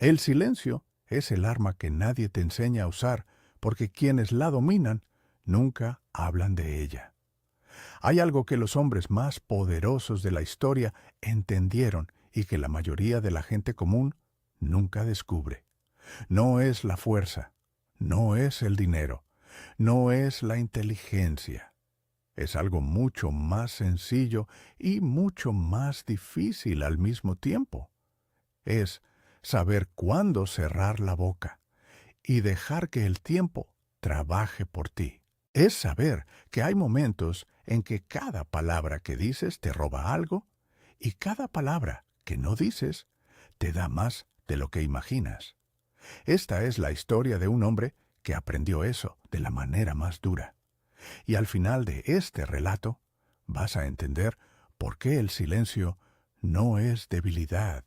El silencio es el arma que nadie te enseña a usar porque quienes la dominan nunca hablan de ella. Hay algo que los hombres más poderosos de la historia entendieron y que la mayoría de la gente común nunca descubre. No es la fuerza, no es el dinero, no es la inteligencia. Es algo mucho más sencillo y mucho más difícil al mismo tiempo. Es saber cuándo cerrar la boca y dejar que el tiempo trabaje por ti. Es saber que hay momentos en que cada palabra que dices te roba algo y cada palabra que no dices te da más de lo que imaginas. Esta es la historia de un hombre que aprendió eso de la manera más dura. Y al final de este relato vas a entender por qué el silencio no es debilidad.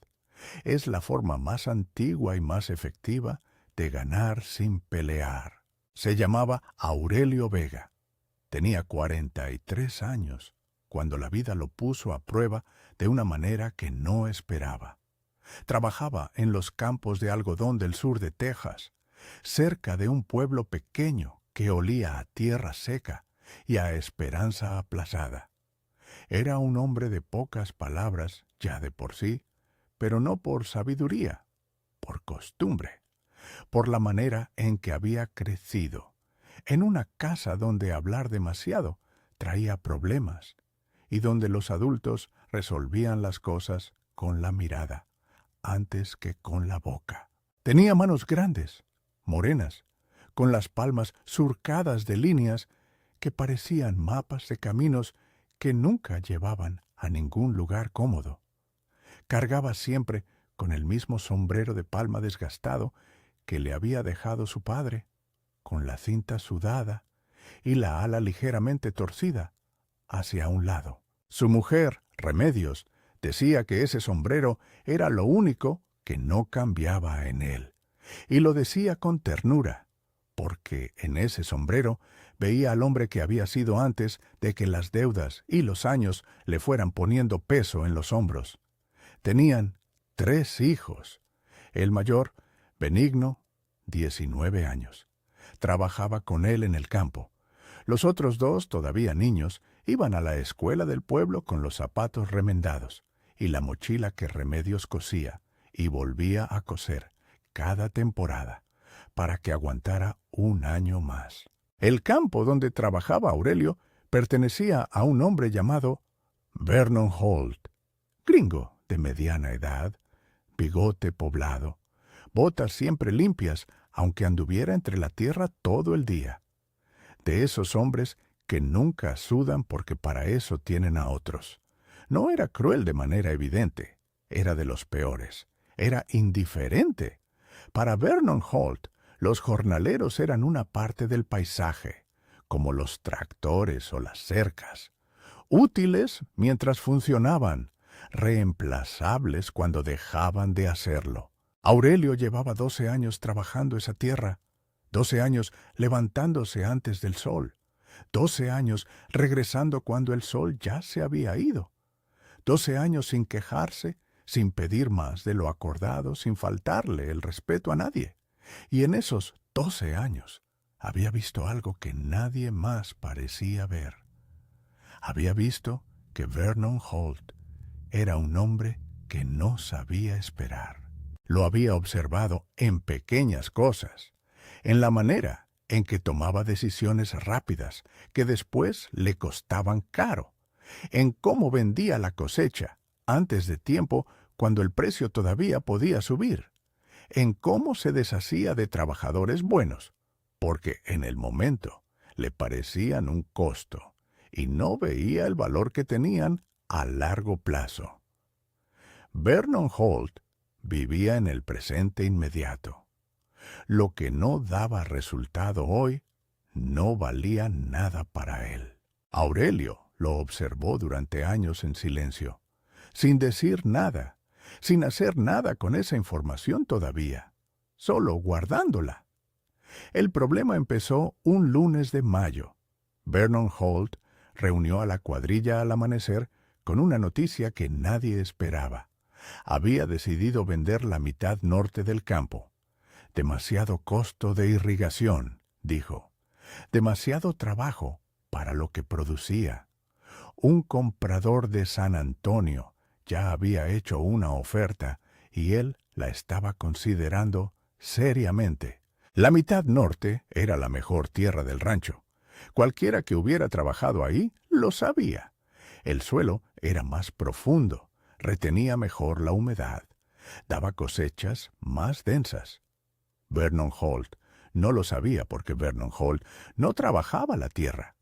Es la forma más antigua y más efectiva de ganar sin pelear. Se llamaba Aurelio Vega. Tenía 43 años cuando la vida lo puso a prueba de una manera que no esperaba. Trabajaba en los campos de algodón del sur de Texas, cerca de un pueblo pequeño que olía a tierra seca y a esperanza aplazada. Era un hombre de pocas palabras ya de por sí, pero no por sabiduría, por costumbre, por la manera en que había crecido, en una casa donde hablar demasiado traía problemas y donde los adultos resolvían las cosas con la mirada antes que con la boca. Tenía manos grandes, morenas, con las palmas surcadas de líneas que parecían mapas de caminos que nunca llevaban a ningún lugar cómodo. Cargaba siempre con el mismo sombrero de palma desgastado que le había dejado su padre, con la cinta sudada y la ala ligeramente torcida hacia un lado. Su mujer, Remedios, decía que ese sombrero era lo único que no cambiaba en él, y lo decía con ternura, porque en ese sombrero veía al hombre que había sido antes de que las deudas y los años le fueran poniendo peso en los hombros. Tenían 3 hijos. El mayor, Benigno, 19 años. Trabajaba con él en el campo. Los otros 2, todavía niños, iban a la escuela del pueblo con los zapatos remendados y la mochila que Remedios cosía y volvía a coser cada temporada para que aguantara un año más. El campo donde trabajaba Aurelio pertenecía a un hombre llamado Vernon Holt, gringo de mediana edad, bigote poblado, botas siempre limpias, aunque anduviera entre la tierra todo el día. De esos hombres que nunca sudan porque para eso tienen a otros. No era cruel de manera evidente, era de los peores, era indiferente. Para Vernon Holt, los jornaleros eran una parte del paisaje, como los tractores o las cercas, útiles mientras funcionaban, reemplazables cuando dejaban de hacerlo. Aurelio llevaba 12 años trabajando esa tierra, 12 años levantándose antes del sol, 12 años regresando cuando el sol ya se había ido, 12 años sin quejarse, sin pedir más de lo acordado, sin faltarle el respeto a nadie. Y en esos 12 años había visto algo que nadie más parecía ver. Había visto que Vernon Holt era un hombre que no sabía esperar. Lo había observado en pequeñas cosas, en la manera en que tomaba decisiones rápidas que después le costaban caro, en cómo vendía la cosecha antes de tiempo cuando el precio todavía podía subir, en cómo se deshacía de trabajadores buenos, porque en el momento le parecían un costo y no veía el valor que tenían a largo plazo. Vernon Holt vivía en el presente inmediato. Lo que no daba resultado hoy no valía nada para él. Aurelio lo observó durante años en silencio, sin decir nada, sin hacer nada con esa información todavía, solo guardándola. El problema empezó un lunes de mayo. Vernon Holt reunió a la cuadrilla al amanecer con una noticia que nadie esperaba. Había decidido vender la mitad norte del campo. Demasiado costo de irrigación, dijo. Demasiado trabajo para lo que producía. Un comprador de San Antonio ya había hecho una oferta y él la estaba considerando seriamente. La mitad norte era la mejor tierra del rancho. Cualquiera que hubiera trabajado ahí lo sabía. El suelo era más profundo, retenía mejor la humedad, daba cosechas más densas. Vernon Holt no lo sabía porque Vernon Holt no trabajaba la tierra.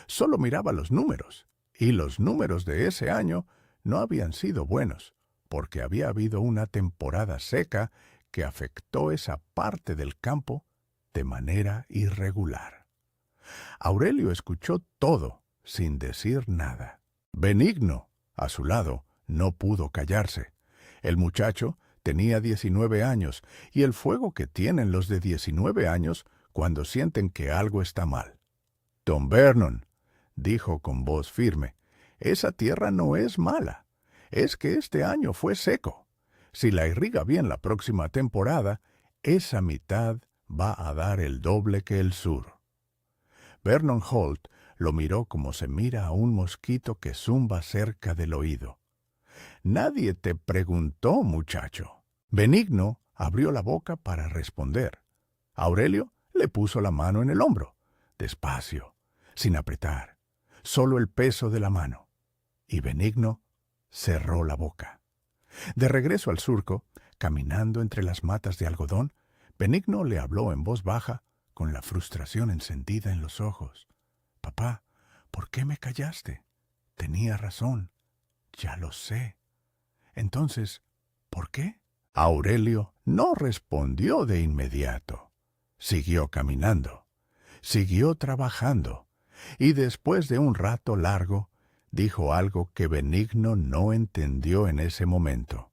Solo miraba los números, y los números de ese año no habían sido buenos, porque había habido una temporada seca que afectó esa parte del campo de manera irregular. Aurelio escuchó todo sin decir nada. Benigno, a su lado, no pudo callarse. El muchacho tenía 19 años, y el fuego que tienen los de 19 años cuando sienten que algo está mal. «Don Vernon», dijo con voz firme, «esa tierra no es mala. Es que este año fue seco. Si la irriga bien la próxima temporada, esa mitad va a dar el doble que el sur». Vernon Holt lo miró como se mira a un mosquito que zumba cerca del oído. «Nadie te preguntó, muchacho». Benigno abrió la boca para responder. Aurelio le puso la mano en el hombro, despacio, sin apretar, solo el peso de la mano. Y Benigno cerró la boca. De regreso al surco, caminando entre las matas de algodón, Benigno le habló en voz baja, con la frustración encendida en los ojos. «Papá, ¿por qué me callaste? Tenía razón. Ya lo sé. Entonces, ¿por qué?» Aurelio no respondió de inmediato. Siguió caminando, siguió trabajando, y después de un rato largo, dijo algo que Benigno no entendió en ese momento.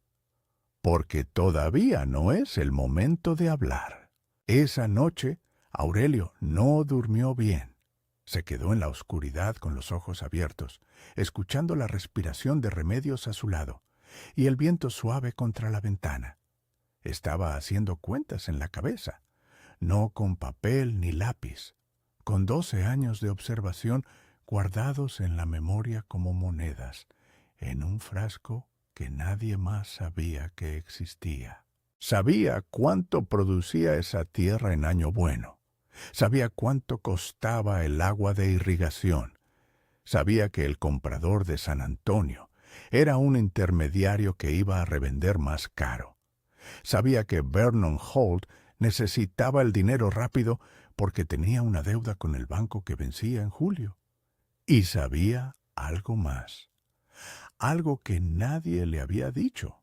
«Porque todavía no es el momento de hablar». Esa noche, Aurelio no durmió bien. Se quedó en la oscuridad con los ojos abiertos, escuchando la respiración de Remedios a su lado y el viento suave contra la ventana. Estaba haciendo cuentas en la cabeza, no con papel ni lápiz, con 12 años de observación guardados en la memoria como monedas, en un frasco que nadie más sabía que existía. Sabía cuánto producía esa tierra en año bueno. Sabía cuánto costaba el agua de irrigación. Sabía que el comprador de San Antonio era un intermediario que iba a revender más caro. Sabía que Vernon Holt necesitaba el dinero rápido porque tenía una deuda con el banco que vencía en julio. Y sabía algo más. Algo que nadie le había dicho,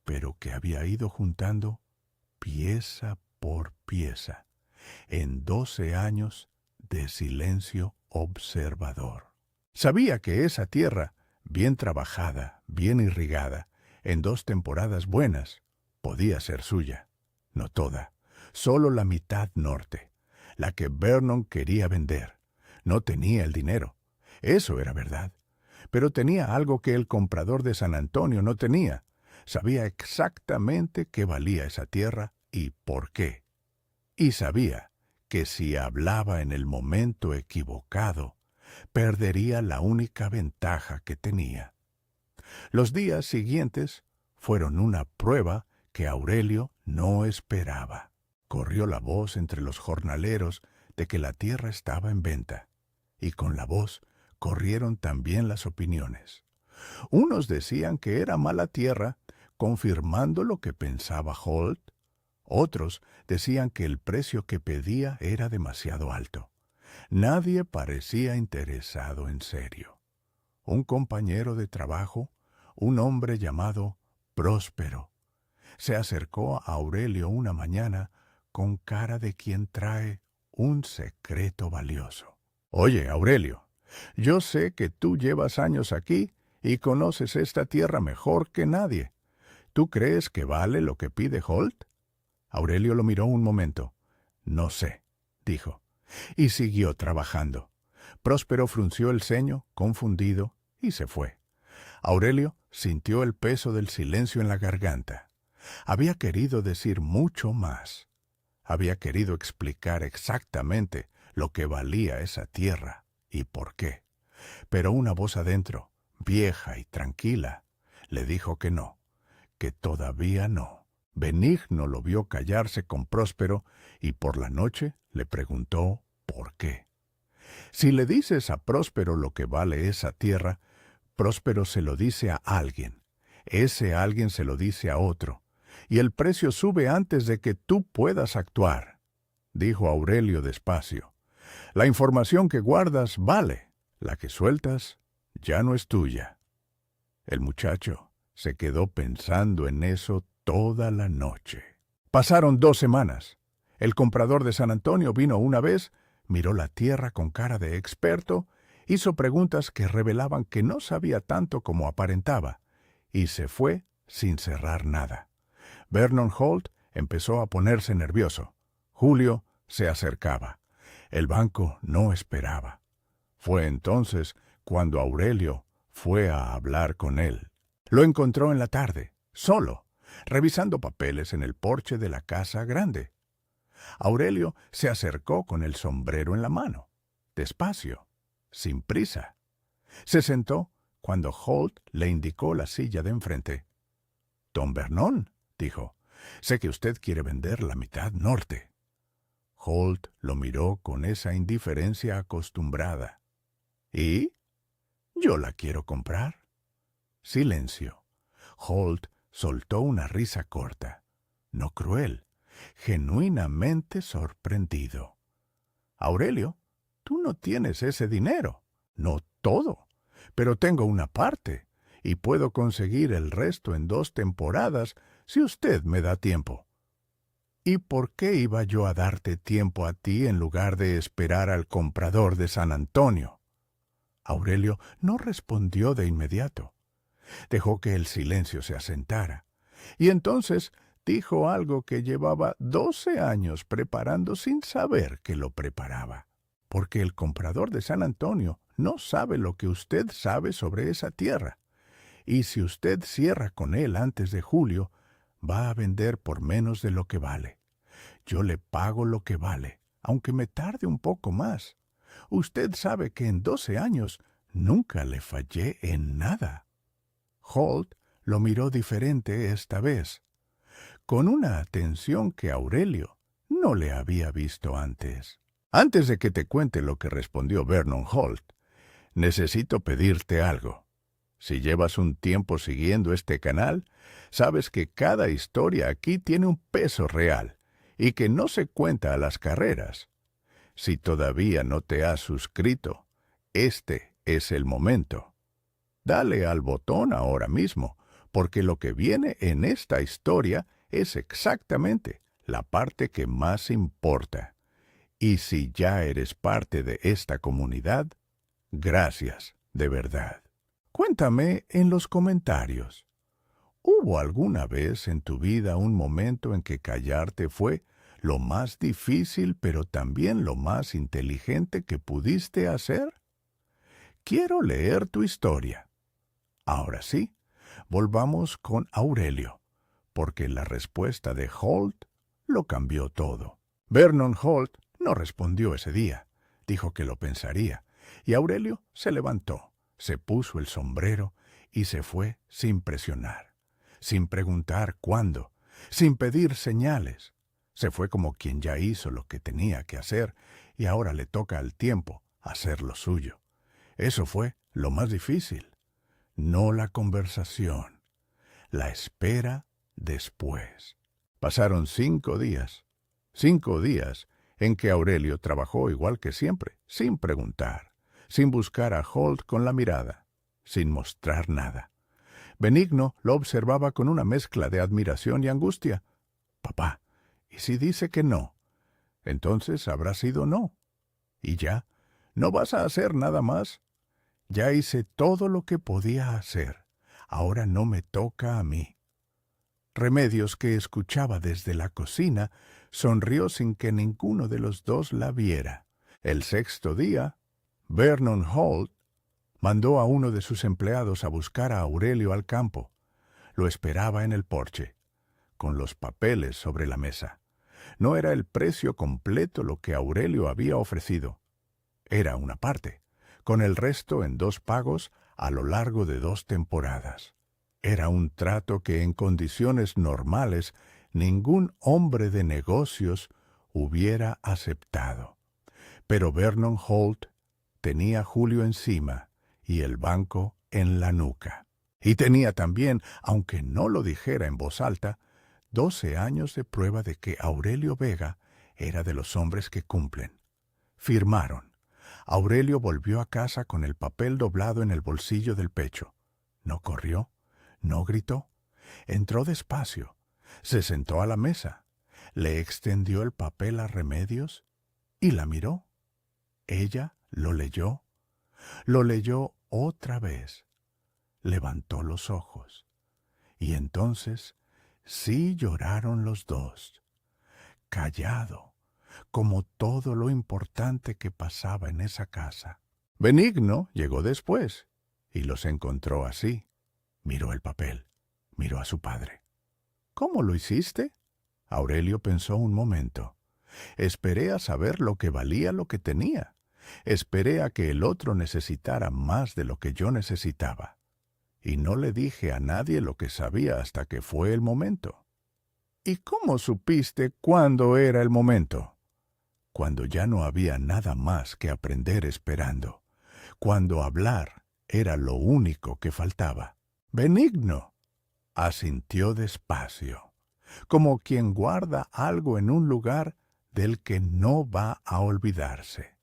pero que había ido juntando pieza por pieza en 12 años de silencio observador. Sabía que esa tierra, bien trabajada, bien irrigada, en 2 temporadas buenas, podía ser suya. No toda, solo la mitad norte, la que Vernon quería vender. No tenía el dinero, eso era verdad, pero tenía algo que el comprador de San Antonio no tenía. Sabía exactamente qué valía esa tierra y por qué. Y sabía que si hablaba en el momento equivocado, perdería la única ventaja que tenía. Los días siguientes fueron una prueba que Aurelio no esperaba. Corrió la voz entre los jornaleros de que la tierra estaba en venta, y con la voz corrieron también las opiniones. Unos decían que era mala tierra, confirmando lo que pensaba Holt. Otros decían que el precio que pedía era demasiado alto. Nadie parecía interesado en serio. Un compañero de trabajo, un hombre llamado Próspero, se acercó a Aurelio una mañana con cara de quien trae un secreto valioso. «Oye, Aurelio, yo sé que tú llevas años aquí y conoces esta tierra mejor que nadie. ¿Tú crees que vale lo que pide Holt?» Aurelio lo miró un momento. «No sé», dijo, y siguió trabajando. Próspero frunció el ceño, confundido, y se fue. Aurelio sintió el peso del silencio en la garganta. Había querido decir mucho más. Había querido explicar exactamente lo que valía esa tierra y por qué. Pero una voz adentro, vieja y tranquila, le dijo que no, que todavía no. Benigno lo vio callarse con Próspero y por la noche le preguntó por qué. Si le dices a Próspero lo que vale esa tierra, Próspero se lo dice a alguien. Ese alguien se lo dice a otro. Y el precio sube antes de que tú puedas actuar, dijo Aurelio despacio. La información que guardas vale, la que sueltas ya no es tuya. El muchacho se quedó pensando en eso toda la noche. Pasaron 2 semanas. El comprador de San Antonio vino una vez, miró la tierra con cara de experto, hizo preguntas que revelaban que no sabía tanto como aparentaba, y se fue sin cerrar nada. Vernon Holt empezó a ponerse nervioso. Julio se acercaba. El banco no esperaba. Fue entonces cuando Aurelio fue a hablar con él. Lo encontró en la tarde, solo, revisando papeles en el porche de la casa grande. Aurelio se acercó con el sombrero en la mano, despacio, sin prisa. Se sentó cuando Holt le indicó la silla de enfrente. «Don Vernon», dijo, «sé que usted quiere vender la mitad norte». Holt lo miró con esa indiferencia acostumbrada. «¿Y? Yo la quiero comprar». Silencio. Holt soltó una risa corta, no cruel, genuinamente sorprendido. «Aurelio, tú no tienes ese dinero, no todo, pero tengo una parte, y puedo conseguir el resto en 2 temporadas si usted me da tiempo». «¿Y por qué iba yo a darte tiempo a ti en lugar de esperar al comprador de San Antonio?» Aurelio no respondió de inmediato. Dejó que el silencio se asentara, y entonces dijo algo que llevaba 12 años preparando sin saber que lo preparaba. «Porque el comprador de San Antonio no sabe lo que usted sabe sobre esa tierra, y si usted cierra con él antes de julio, va a vender por menos de lo que vale. Yo le pago lo que vale, aunque me tarde un poco más. Usted sabe que en 12 años nunca le fallé en nada». Holt lo miró diferente esta vez, con una atención que Aurelio no le había visto antes. «Antes de que te cuente lo que respondió Vernon Holt, necesito pedirte algo. Si llevas un tiempo siguiendo este canal, sabes que cada historia aquí tiene un peso real y que no se cuenta a las carreras. Si todavía no te has suscrito, este es el momento. Dale al botón ahora mismo, porque lo que viene en esta historia es exactamente la parte que más importa. Y si ya eres parte de esta comunidad, gracias, de verdad. Cuéntame en los comentarios. ¿Hubo alguna vez en tu vida un momento en que callarte fue lo más difícil, pero también lo más inteligente que pudiste hacer? Quiero leer tu historia. Ahora sí, volvamos con Aurelio, porque la respuesta de Holt lo cambió todo. Vernon Holt no respondió ese día. Dijo que lo pensaría, y Aurelio se levantó, se puso el sombrero y se fue sin presionar, sin preguntar cuándo, sin pedir señales. Se fue como quien ya hizo lo que tenía que hacer y ahora le toca al tiempo hacer lo suyo. Eso fue lo más difícil. No la conversación, la espera después. Pasaron 5 días. 5 días en que Aurelio trabajó igual que siempre, sin preguntar, sin buscar a Holt con la mirada, sin mostrar nada. Benigno lo observaba con una mezcla de admiración y angustia. «Papá, ¿y si dice que no? Entonces habrá sido no. ¿Y ya? ¿No vas a hacer nada más? Ya hice todo lo que podía hacer. Ahora no me toca a mí». Remedios, que escuchaba desde la cocina, sonrió sin que ninguno de los dos la viera. El 6º día, Vernon Holt Mandó a uno de sus empleados a buscar a Aurelio al campo. Lo esperaba en el porche, con los papeles sobre la mesa. No era el precio completo lo que Aurelio había ofrecido. Era una parte, con el resto en 2 pagos a lo largo de 2 temporadas. Era un trato que en condiciones normales ningún hombre de negocios hubiera aceptado. Pero Vernon Holt tenía a Julio encima y el banco en la nuca. Y tenía también, aunque no lo dijera en voz alta, 12 años de prueba de que Aurelio Vega era de los hombres que cumplen. Firmaron. Aurelio volvió a casa con el papel doblado en el bolsillo del pecho. No corrió, no gritó. Entró despacio, se sentó a la mesa, le extendió el papel a Remedios y la miró. Ella lo leyó otra vez. Levantó los ojos. Y entonces sí lloraron los dos, callado, como todo lo importante que pasaba en esa casa. Benigno llegó después y los encontró así. Miró el papel, miró a su padre. ¿Cómo lo hiciste? Aurelio pensó un momento. Esperé a saber lo que valía lo que tenía. Esperé a que el otro necesitara más de lo que yo necesitaba. Y no le dije a nadie lo que sabía hasta que fue el momento. ¿Y cómo supiste cuándo era el momento? Cuando ya no había nada más que aprender esperando. Cuando hablar era lo único que faltaba. Benigno, asintió despacio, como quien guarda algo en un lugar del que no va a olvidarse.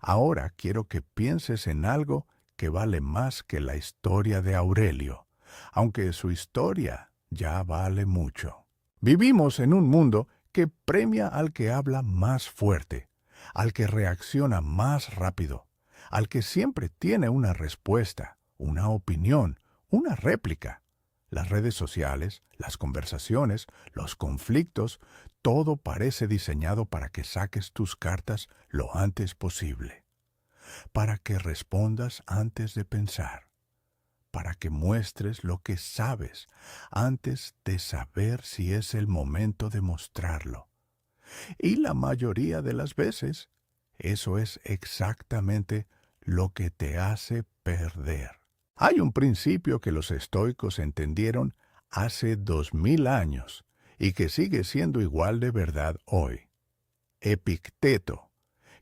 Ahora quiero que pienses en algo que vale más que la historia de Aurelio, aunque su historia ya vale mucho. Vivimos en un mundo que premia al que habla más fuerte, al que reacciona más rápido, al que siempre tiene una respuesta, una opinión, una réplica. Las redes sociales, las conversaciones, los conflictos, todo parece diseñado para que saques tus cartas lo antes posible, para que respondas antes de pensar, para que muestres lo que sabes antes de saber si es el momento de mostrarlo. Y la mayoría de las veces, eso es exactamente lo que te hace perder. Hay un principio que los estoicos entendieron hace 2000 años y que sigue siendo igual de verdad hoy. Epicteto,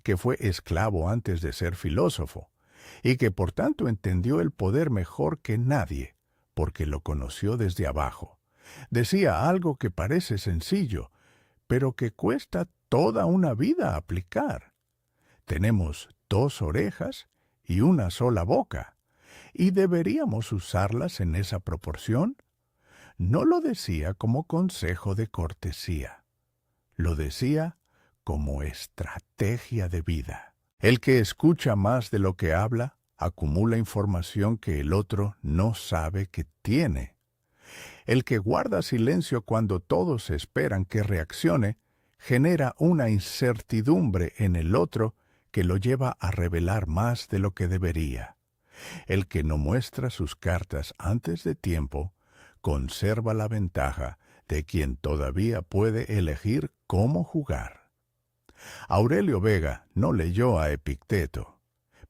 que fue esclavo antes de ser filósofo, y que por tanto entendió el poder mejor que nadie, porque lo conoció desde abajo. Decía algo que parece sencillo, pero que cuesta toda una vida aplicar. Tenemos 2 orejas y una sola boca, y deberíamos usarlas en esa proporción. No lo decía como consejo de cortesía, lo decía como estrategia de vida. El que escucha más de lo que habla, acumula información que el otro no sabe que tiene. El que guarda silencio cuando todos esperan que reaccione, genera una incertidumbre en el otro que lo lleva a revelar más de lo que debería. El que no muestra sus cartas antes de tiempo, conserva la ventaja de quien todavía puede elegir cómo jugar. Aurelio Vega no leyó a Epicteto,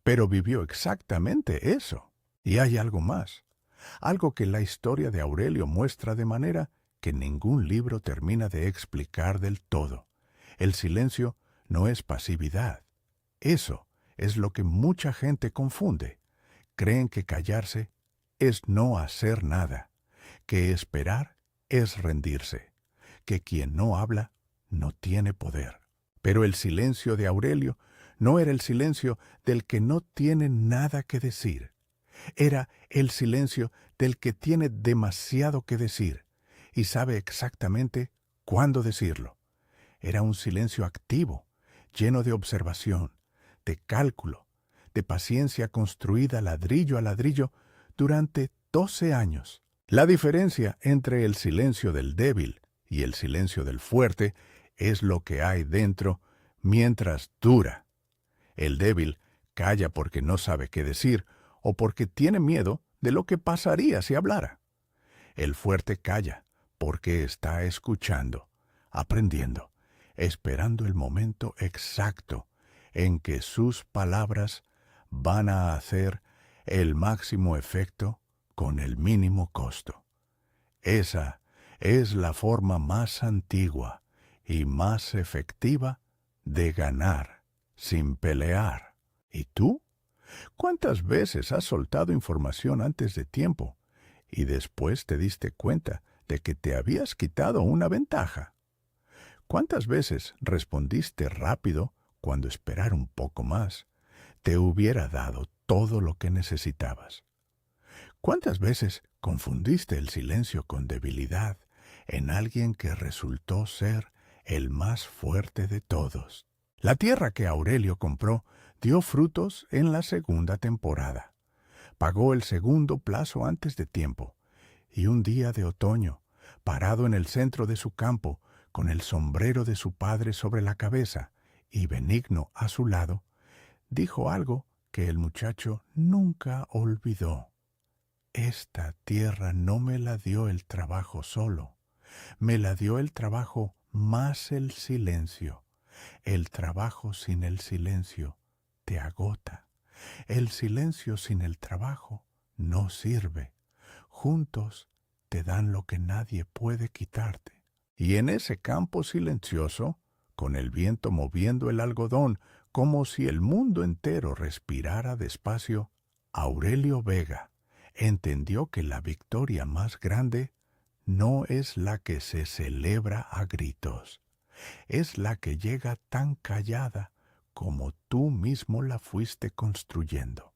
pero vivió exactamente eso. Y hay algo más, algo que la historia de Aurelio muestra de manera que ningún libro termina de explicar del todo. El silencio no es pasividad. Eso es lo que mucha gente confunde. Creen que callarse es no hacer nada, que esperar es rendirse, que quien no habla no tiene poder. Pero el silencio de Aurelio no era el silencio del que no tiene nada que decir. Era el silencio del que tiene demasiado que decir y sabe exactamente cuándo decirlo. Era un silencio activo, lleno de observación, de cálculo, de paciencia construida ladrillo a ladrillo durante 12 años. La diferencia entre el silencio del débil y el silencio del fuerte es lo que hay dentro mientras dura. El débil calla porque no sabe qué decir o porque tiene miedo de lo que pasaría si hablara. El fuerte calla porque está escuchando, aprendiendo, esperando el momento exacto en que sus palabras van a hacer el máximo efecto con el mínimo costo. Esa es la forma más antigua y más efectiva de ganar sin pelear. ¿Y tú? ¿Cuántas veces has soltado información antes de tiempo y después te diste cuenta de que te habías quitado una ventaja? ¿Cuántas veces respondiste rápido cuando esperar un poco más te hubiera dado todo lo que necesitabas? ¿Cuántas veces confundiste el silencio con debilidad en alguien que resultó ser el más fuerte de todos? La tierra que Aurelio compró dio frutos en la segunda temporada. Pagó el segundo plazo antes de tiempo, y un día de otoño, parado en el centro de su campo, con el sombrero de su padre sobre la cabeza y Benigno a su lado, dijo algo que el muchacho nunca olvidó. Esta tierra no me la dio el trabajo solo, me la dio el trabajo más el silencio. El trabajo sin el silencio te agota. El silencio sin el trabajo no sirve. Juntos te dan lo que nadie puede quitarte. Y en ese campo silencioso, con el viento moviendo el algodón como si el mundo entero respirara despacio, Aurelio Vega entendió que la victoria más grande no es la que se celebra a gritos, es la que llega tan callada como tú mismo la fuiste construyendo.